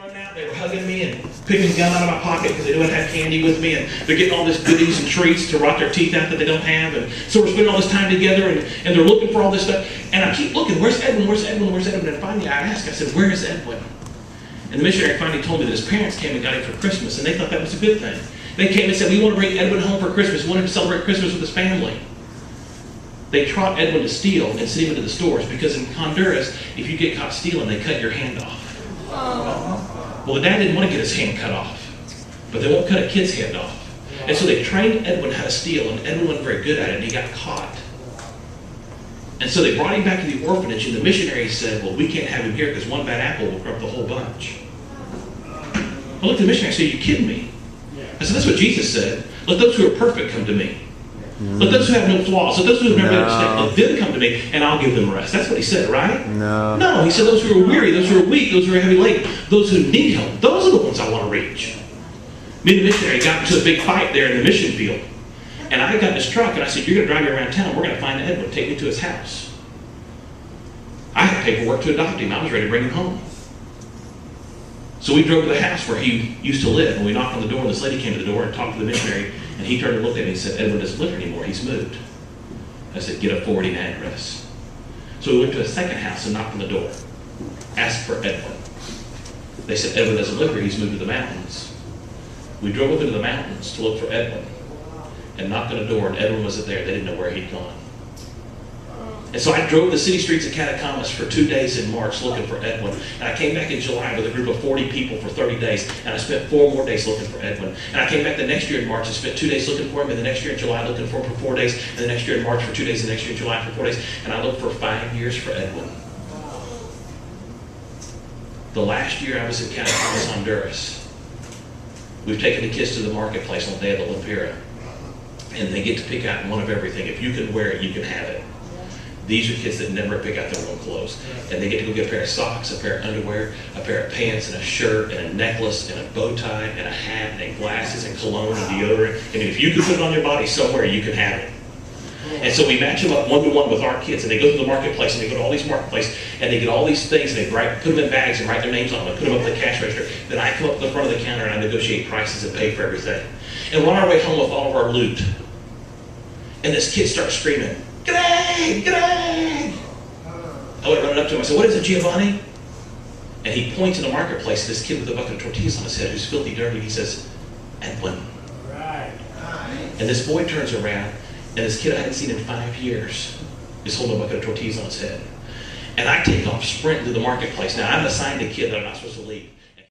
running out, they were hugging me and picking a gun out of my pocket because they don't have candy with me, and they're getting all this goodies and treats to rot their teeth out that they don't have, and so we're spending all this time together, and they're looking for all this stuff, and I keep looking, where's Edwin, where's Edwin, where's Edwin, and finally I asked, I said, where is Edwin? And the missionary finally told me that his parents came and got him for Christmas, and they thought that was a good thing. They came and said, we want to bring Edwin home for Christmas, we want him to celebrate Christmas with his family. They taught Edwin to steal and send him into the stores, because in Honduras, if you get caught stealing, they cut your hand off. Well, the dad didn't want to get his hand cut off, but they won't cut a kid's hand off. And so they trained Edwin how to steal, and Edwin wasn't very good at it, and he got caught. And so they brought him back to the orphanage, and the missionary said, well, we can't have him here because one bad apple will corrupt the whole bunch. I looked at the missionary and said, are you kidding me? I said, that's what Jesus said. Let those who are perfect come to me. Let those who have no flaws, let those who have never made a mistake, let them come to me, and I'll give them rest. That's what he said, right? No, he said those who are weary, those who are weak, those who are heavy laden, those who need help, those are the ones I want to reach. Me and the missionary got into a big fight there in the mission field. And I got in his truck, and I said, you're going to drive me around town. We're going to find Edwin, take me to his house. I had paperwork to adopt him. I was ready to bring him home. So we drove to the house where he used to live, and we knocked on the door, and this lady came to the door and talked to the missionary, and he turned and looked at me and said, Edwin doesn't live here anymore, he's moved. I said, get a forwarding address. So we went to a second house and knocked on the door, asked for Edwin. They said, Edwin doesn't live here, he's moved to the mountains. We drove up into the mountains to look for Edwin, and knocked on the door, and Edwin wasn't there. They didn't know where he'd gone. And so I drove the city streets of Catacamas for 2 days in March looking for Edwin. And I came back in July with a group of 40 people for 30 days. And I spent 4 more days looking for Edwin. And I came back the next year in March and spent 2 days looking for him. And the next year in July looking for him for 4 days. And the next year in March for 2 days. And the next year in July for 4 days. And I looked for 5 years for Edwin. The last year I was in Catacamas, Honduras. We've taken the kids to the marketplace on the day of the Lempira. And they get to pick out one of everything. If you can wear it, you can have it. These are kids that never pick out their own clothes. And they get to go get a pair of socks, a pair of underwear, a pair of pants, and a shirt, and a necklace, and a bow tie, and a hat, and glasses, and cologne, and deodorant. And if you can put it on your body somewhere, you can have it. And so we match them up one-to-one with our kids, and they go to the marketplace, and they go to all these marketplaces, and they get all these things, and they put them in bags and write their names on them, and put them up at the cash register. Then I come up to the front of the counter, and I negotiate prices and pay for everything. And we're on our way home with all of our loot. And this kid starts screaming, G'day! G'day! I went running up to him. I said, what is it, Giovanni? And he points in the marketplace to this kid with a bucket of tortillas on his head who's filthy dirty. He says, Edwin. Right. And this boy turns around, and this kid I hadn't seen in 5 years is holding a bucket of tortillas on his head. And I take off sprinting to the marketplace. Now, I'm assigned a kid that I'm not supposed to leave.